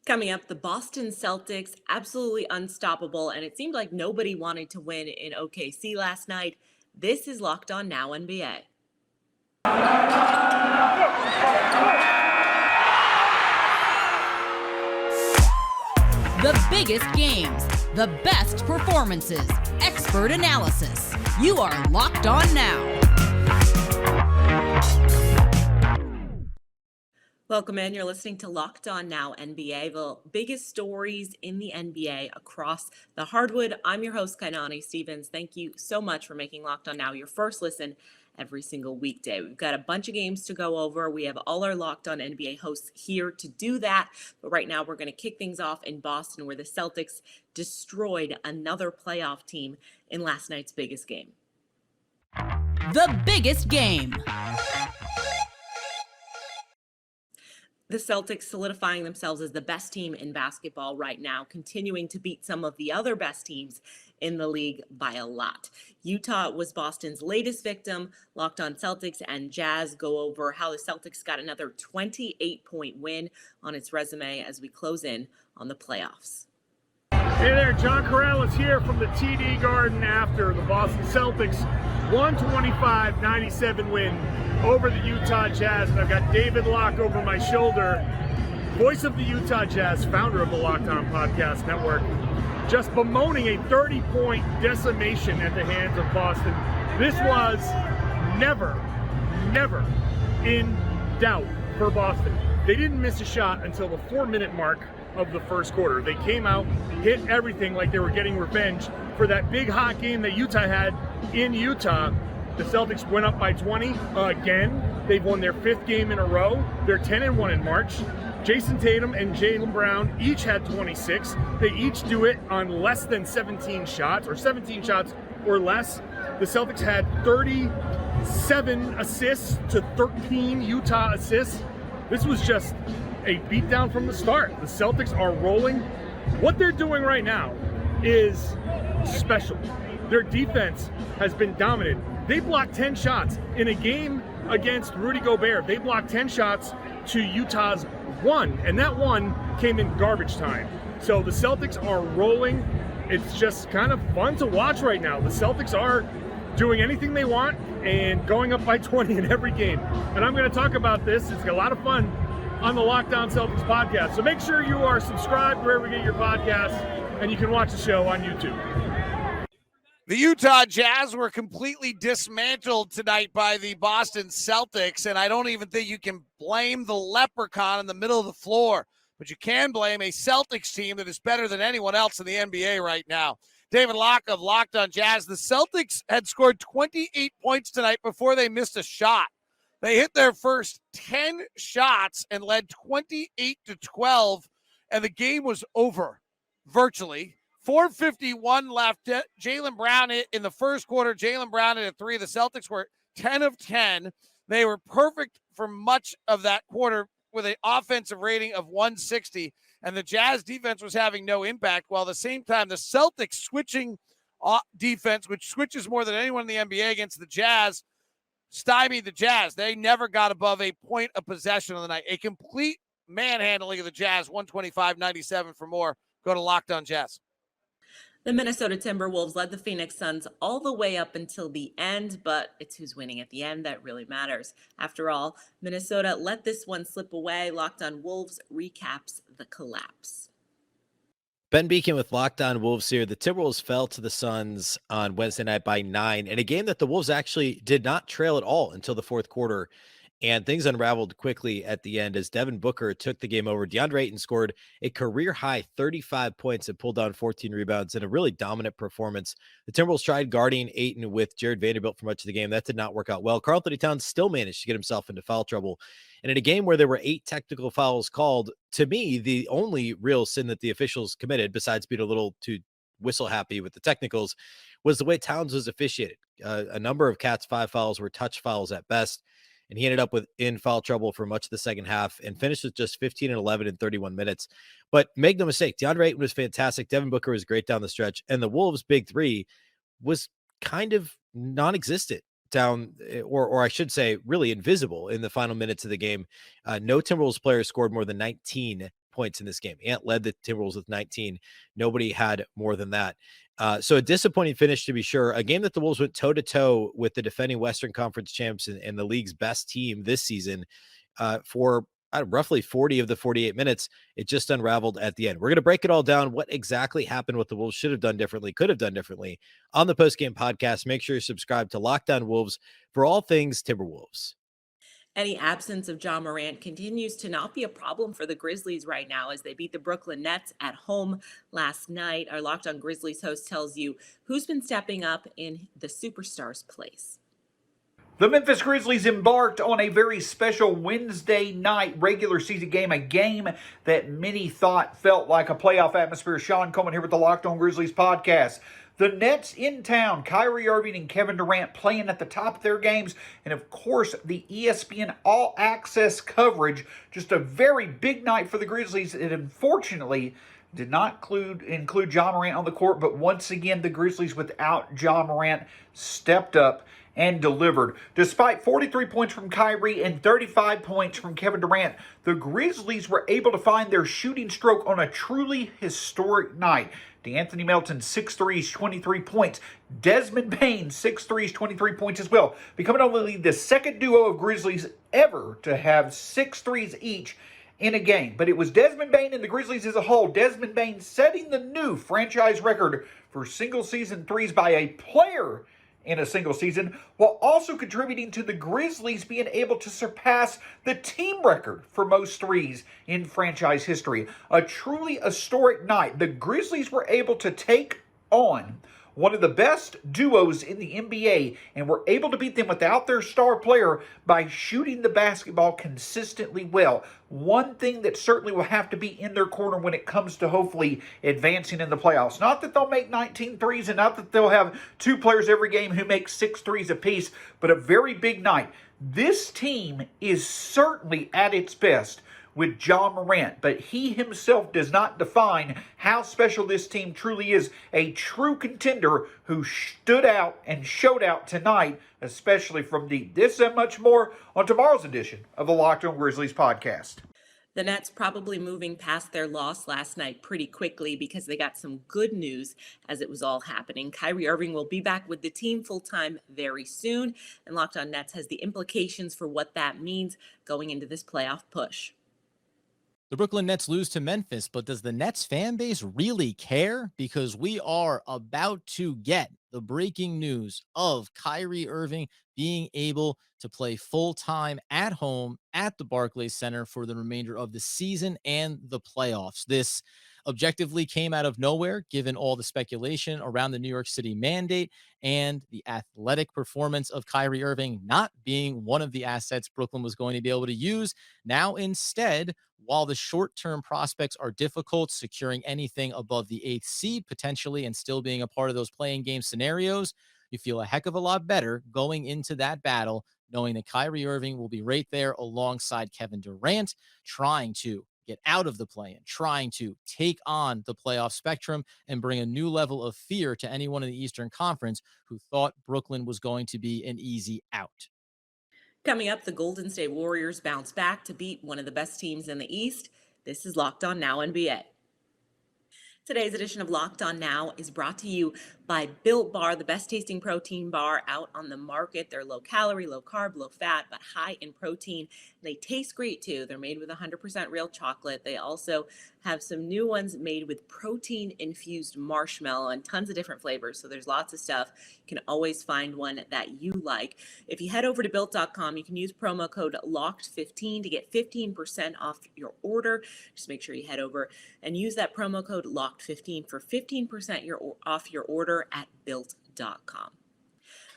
Coming up, the Boston Celtics, absolutely unstoppable, and it seemed like nobody wanted to win in OKC last night. This is Locked On Now NBA. The biggest games, the best performances, expert analysis. You are Locked On Now. Welcome in. You're listening to Locked On Now NBA, the biggest stories in the NBA across the hardwood. I'm your host, Kainani Stevens. Thank you so much for making Locked On Now your first listen every single weekday. We've got a bunch of games to go over. We have all our Locked On NBA hosts here to do that. But right now, we're going to kick things off in Boston, where the Celtics destroyed another playoff team in last night's biggest game. The biggest game. The Celtics solidifying themselves as the best team in basketball right now, continuing to beat some of the other best teams in the league by a lot. Utah was Boston's latest victim. Locked On Celtics and Jazz go over how the Celtics got another 28-point win on its resume as we close in on the playoffs. Hey there, John Corrales here from the TD Garden after the Boston Celtics 125-97 win over the Utah Jazz. And I've got David Locke over my shoulder, voice of the Utah Jazz, founder of the Locked On Podcast Network, just bemoaning a 30-point decimation at the hands of Boston. This was never in doubt for Boston. They didn't miss a shot until the 4-minute mark of the first quarter. They came out, hit everything like they were getting revenge for that big hot game that Utah had in Utah. The Celtics went up by 20 again. They've won their 5th game in a row. They're 10-1 in March. Jason Tatum and Jaylen Brown each had 26. They each do it on less than 17 shots, or 17 shots or less. The Celtics had 37 assists to 13 Utah assists. This was just a beatdown from the start. The Celtics are rolling. What they're doing right now is special. Their defense has been dominant. They blocked 10 shots in a game against Rudy Gobert. They blocked 10 shots to Utah's 1, and that 1 came in garbage time. So the Celtics are rolling. It's just kind of fun to watch right now. The Celtics are doing anything they want and going up by 20 in every game. And I'm going to talk about this. It's a lot of fun on the Locked On Celtics podcast. So make sure you are subscribed wherever you get your podcasts, and you can watch the show on YouTube. The Utah Jazz were completely dismantled tonight by the Boston Celtics, and I don't even think you can blame the leprechaun in the middle of the floor, but you can blame a Celtics team that is better than anyone else in the NBA right now. David Locke of Locked On Jazz. The Celtics had scored 28 points tonight before they missed a shot. They hit their first 10 shots and led 28-12, and the game was over virtually. 4:51 left. Jaylen Brown hit in the first quarter. Jaylen Brown hit a 3. The Celtics were 10 of 10. They were perfect for much of that quarter with an offensive rating of 160, and the Jazz defense was having no impact, while at the same time the Celtics switching defense, which switches more than anyone in the NBA against the Jazz, stymied the Jazz. They never got above a point of possession on the night. A complete manhandling of the Jazz, 125-97 for more. Go to Locked On Jazz. The Minnesota Timberwolves led the Phoenix Suns all the way up until the end, but it's who's winning at the end that really matters. After all, Minnesota let this one slip away. Locked On Wolves recaps the collapse. Ben Beacon with Locked On Wolves here. The Timberwolves fell to the Suns on Wednesday night by 9 in a game that the Wolves actually did not trail at all until the fourth quarter. And things unraveled quickly at the end as Devin Booker took the game over. DeAndre Ayton scored a career-high 35 points and pulled down 14 rebounds in a really dominant performance. The Timberwolves tried guarding Ayton with Jared Vanderbilt for much of the game. That did not work out well. Karl Anthony Towns still managed to get himself into foul trouble. And in a game where there were 8 technical fouls called, to me, the only real sin that the officials committed, besides being a little too whistle-happy with the technicals, was the way Towns was officiated. A number of Cats 5 fouls were touch fouls at best. And he ended up in foul trouble for much of the second half and finished with just 15 and 11 in 31 minutes. But make no mistake, DeAndre Ayton was fantastic. Devin Booker was great down the stretch. And the Wolves' big three was kind of non-existent down, or I should say really invisible in the final minutes of the game. No Timberwolves player scored more than 19 points in this game. Ant led the Timberwolves with 19. Nobody had more than that. So a disappointing finish to be sure. A game that the Wolves went toe-to-toe with the defending Western Conference champs and the league's best team this season for roughly 40 of the 48 minutes. It just unraveled at the end. We're going to break it all down, what exactly happened, what the Wolves should have done differently, could have done differently on the postgame podcast. Make sure you subscribe to Locked On Wolves for all things Timberwolves. Any absence of John Morant continues to not be a problem for the Grizzlies right now as they beat the Brooklyn Nets at home last night. Our Locked On Grizzlies host tells you who's been stepping up in the superstars' place. The Memphis Grizzlies embarked on a very special Wednesday night regular season game, a game that many thought felt like a playoff atmosphere. Sean Coleman here with the Locked On Grizzlies podcast. The Nets in town, Kyrie Irving and Kevin Durant playing at the top of their games, and of course the ESPN All Access coverage. Just a very big night for the Grizzlies. It unfortunately did not include John Morant on the court, but once again the Grizzlies without John Morant stepped up and delivered. Despite 43 points from Kyrie and 35 points from Kevin Durant, the Grizzlies were able to find their shooting stroke on a truly historic night. DeAnthony Melton, 6 threes, 23 points. Desmond Bane, 6 threes, 23 points as well. Becoming only the second duo of Grizzlies ever to have 6 threes each in a game. But it was Desmond Bane and the Grizzlies as a whole. Desmond Bane setting the new franchise record for single-season threes by a player in a single season, while also contributing to the Grizzlies being able to surpass the team record for most threes in franchise history. A truly historic night. The Grizzlies were able to take on one of the best duos in the NBA and were able to beat them without their star player by shooting the basketball consistently well. One thing that certainly will have to be in their corner when it comes to hopefully advancing in the playoffs. Not that they'll make 19 threes and not that they'll have 2 players every game who make 6 threes apiece, but a very big night. This team is certainly at its best with John Morant, but he himself does not define how special this team truly is. A true contender who stood out and showed out tonight, especially from deep. This and much more on tomorrow's edition of the Locked On Grizzlies podcast. The Nets probably moving past their loss last night pretty quickly because they got some good news as it was all happening. Kyrie Irving will be back with the team full-time very soon, and Locked On Nets has the implications for what that means going into this playoff push. The Brooklyn Nets lose to Memphis, but does the Nets fan base really care? Because we are about to get the breaking news of Kyrie Irving being able to play full-time at home at the Barclays Center for the remainder of the season and the playoffs. This objectively came out of nowhere, given all the speculation around the New York City mandate and the athletic performance of Kyrie Irving not being one of the assets Brooklyn was going to be able to use. Now, instead, while the short-term prospects are difficult, securing anything above the 8th seed potentially and still being a part of those playing game scenarios, you feel a heck of a lot better going into that battle, knowing that Kyrie Irving will be right there alongside Kevin Durant, trying to get out of the play-in, trying to take on the playoff spectrum and bring a new level of fear to anyone in the Eastern Conference who thought Brooklyn was going to be an easy out. Coming up, the Golden State Warriors bounce back to beat one of the best teams in the East. This is Locked On Now NBA. Today's edition of Locked On Now is brought to you by Built Bar, the best tasting protein bar out on the market. They're low calorie, low carb, low fat, but high in protein. They taste great too. They're made with 100% real chocolate. They also have some new ones made with protein infused marshmallow and tons of different flavors. So there's lots of stuff. You can always find one that you like. If you head over to built.com, you can use promo code LOCKED15 to get 15% off your order. Just make sure you head over and use that promo code LOCKED15 for 15% off your order at built.com.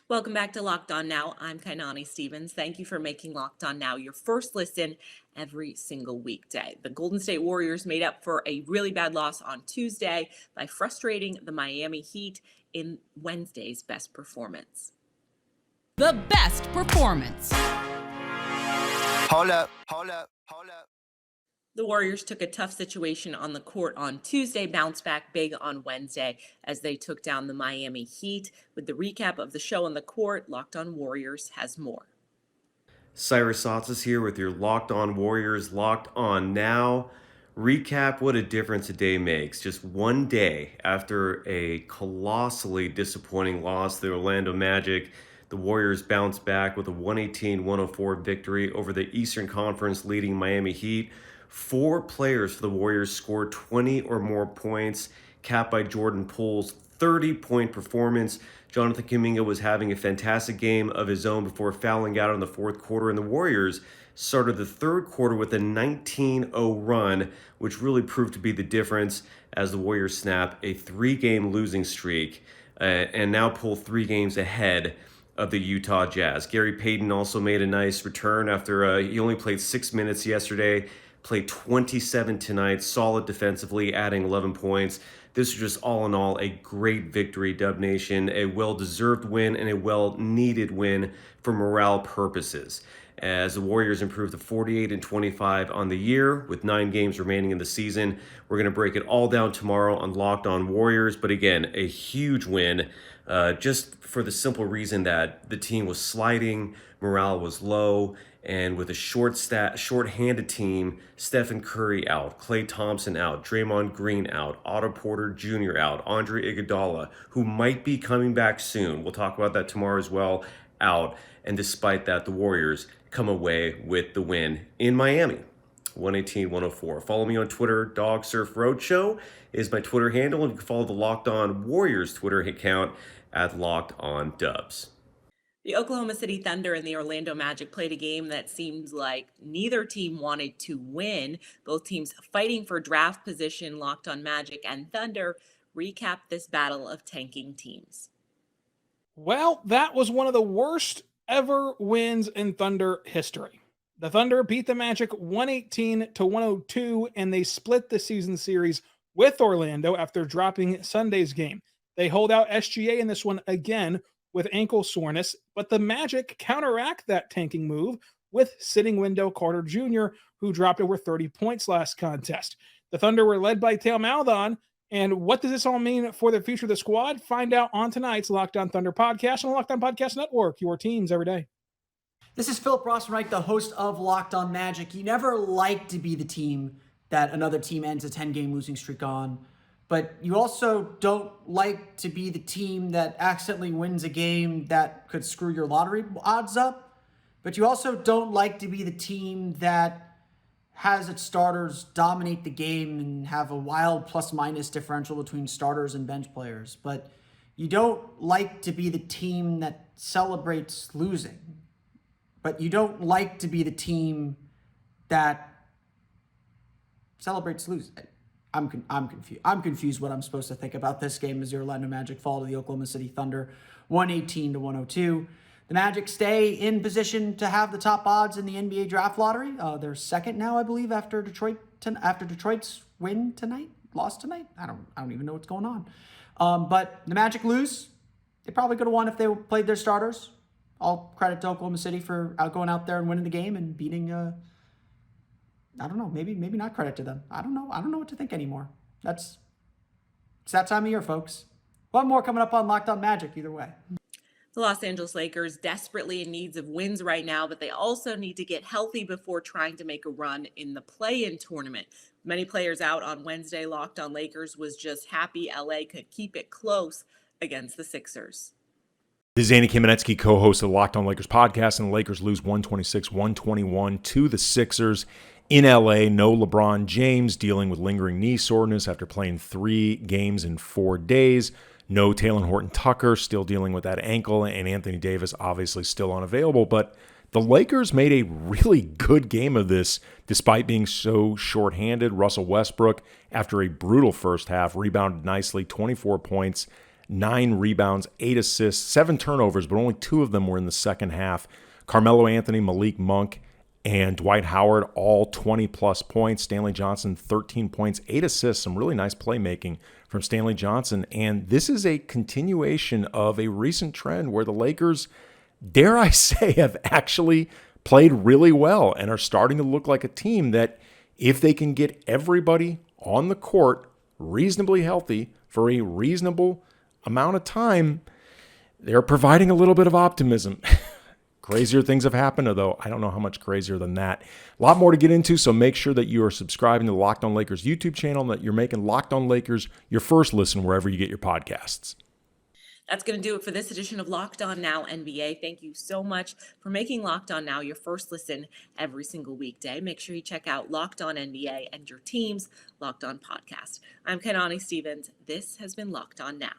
Welcome back to Locked On Now. I'm Kainani Stevens. Thank you for making Locked On Now your first listen every single weekday. The Golden State Warriors made up for a really bad loss on Tuesday by frustrating the Miami Heat in Wednesday's best performance. The best performance. Hold up. The Warriors took a tough situation on the court on Tuesday, bounced back big on Wednesday as they took down the Miami Heat. With the recap of the show on the court, Locked On Warriors has more. Cyrus Sauts is here with your Locked On Warriors, Locked On Now. recap what a difference a day makes. Just one day after a colossally disappointing loss to the Orlando Magic, the Warriors bounced back with a 118-104 victory over the Eastern Conference leading Miami Heat. 4 players for the Warriors scored 20 or more points, capped by Jordan Poole's 30-point performance. Jonathan Kuminga was having a fantastic game of his own before fouling out in the fourth quarter, and the Warriors started the third quarter with a 19-0 run, which really proved to be the difference as the Warriors snap a 3-game losing streak and now pull 3 games ahead of the Utah Jazz. Gary Payton also made a nice return after he only played 6 minutes yesterday, played 27 tonight, solid defensively, adding 11 points. This was just all in all a great victory, Dub Nation, a well-deserved win and a well-needed win for morale purposes. As the Warriors improve to 48-25 on the year with 9 games remaining in the season. We're going to break it all down tomorrow on Locked On Warriors. But again, a huge win just for the simple reason that the team was sliding, morale was low, and with a short-handed team, Stephen Curry out, Klay Thompson out, Draymond Green out, Otto Porter Jr. out, Andre Iguodala, who might be coming back soon. We'll talk about that tomorrow as well, out. And despite that, the Warriors come away with the win in Miami, 118-104. Follow me on Twitter. Dog Surf Roadshow is my Twitter handle, and you can follow the Locked On Warriors Twitter account at Locked On Dubs. The Oklahoma City Thunder and the Orlando Magic played a game that seems like neither team wanted to win. Both teams fighting for draft position. Locked On Magic and Thunder recap this battle of tanking teams. Well, that was one of the worst ever wins in Thunder history. The Thunder beat the Magic 118-102, and they split the season series with Orlando after dropping Sunday's game. They hold out SGA in this one again with ankle soreness, but the Magic counteract that tanking move with sitting Wendell Carter Jr., who dropped over 30 points last contest. The Thunder were led by Theo Maledon. And what does this all mean for the future of the squad? Find out on tonight's Locked On Thunder podcast on the Locked On Podcast Network, your teams every day. This is Philip Rossman-Reich, the host of Locked On Magic. You never like to be the team that another team ends a 10-game losing streak on, but you also don't like to be the team that accidentally wins a game that could screw your lottery odds up, but you also don't like to be the team that has its starters dominate the game and have a wild plus-minus differential between starters and bench players. But you don't like to be the team that celebrates losing. But you don't like to be the team that celebrates losing. I'm confused. I'm confused what I'm supposed to think about this game as the Orlando Magic fall to the Oklahoma City Thunder 118-102. The Magic stay in position to have the top odds in the NBA draft lottery. They're second now, I believe, after Detroit's lost tonight. I don't even know what's going on. But the Magic lose. They probably could have won if they played their starters. All credit to Oklahoma City for going out there and winning the game and beating. I don't know. Maybe not credit to them. I don't know. I don't know what to think anymore. It's that time of year, folks. One more coming up on Locked On Magic. Either way. The Los Angeles Lakers desperately in needs of wins right now, but they also need to get healthy before trying to make a run in the play-in tournament. Many players out on Wednesday. Locked On Lakers was just happy LA could keep it close against the Sixers. This is Andy Kamenetsky, co-host of the Locked On Lakers podcast, and the Lakers lose 126-121 to the Sixers in LA. No LeBron James, dealing with lingering knee soreness after playing 3 games in 4 days. No Talen Horton-Tucker, still dealing with that ankle, and Anthony Davis obviously still unavailable. But the Lakers made a really good game of this despite being so shorthanded. Russell Westbrook, after a brutal first half, rebounded nicely, 24 points, 9 rebounds, 8 assists, 7 turnovers, but only 2 of them were in the second half. Carmelo Anthony, Malik Monk, and Dwight Howard, all 20-plus points. Stanley Johnson, 13 points, 8 assists, some really nice playmaking from Stanley Johnson. And this is a continuation of a recent trend where the Lakers, dare I say, have actually played really well and are starting to look like a team that, if they can get everybody on the court reasonably healthy for a reasonable amount of time, they're providing a little bit of optimism. Crazier things have happened, although I don't know how much crazier than that. A lot more to get into, so make sure that you are subscribing to the Locked On Lakers YouTube channel and that you're making Locked On Lakers your first listen wherever you get your podcasts. That's going to do it for this edition of Locked On Now NBA. Thank you so much for making Locked On Now your first listen every single weekday. Make sure you check out Locked On NBA and your team's Locked On podcast. I'm Kainani Stevens. This has been Locked On Now.